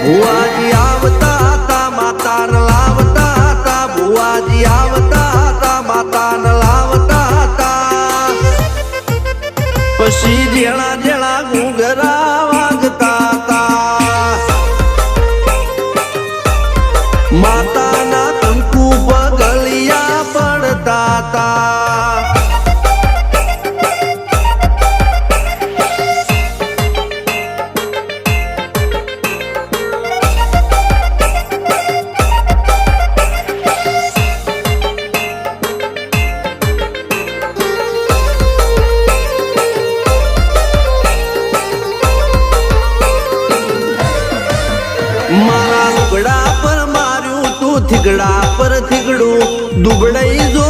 ભુવાજી આવતા હતા માતાને લાવતા હતા ભુવાજી આવતા હતા માતાને લાવતા હતા પછી જેણા જેણા ઘૂંઘરા વાગતા હતા માતાના કંકુ પગલિયા પડતા હતા મારા લુગડા પર માર્યું તું થીગડા પર થીગડું દુબળાઈ જો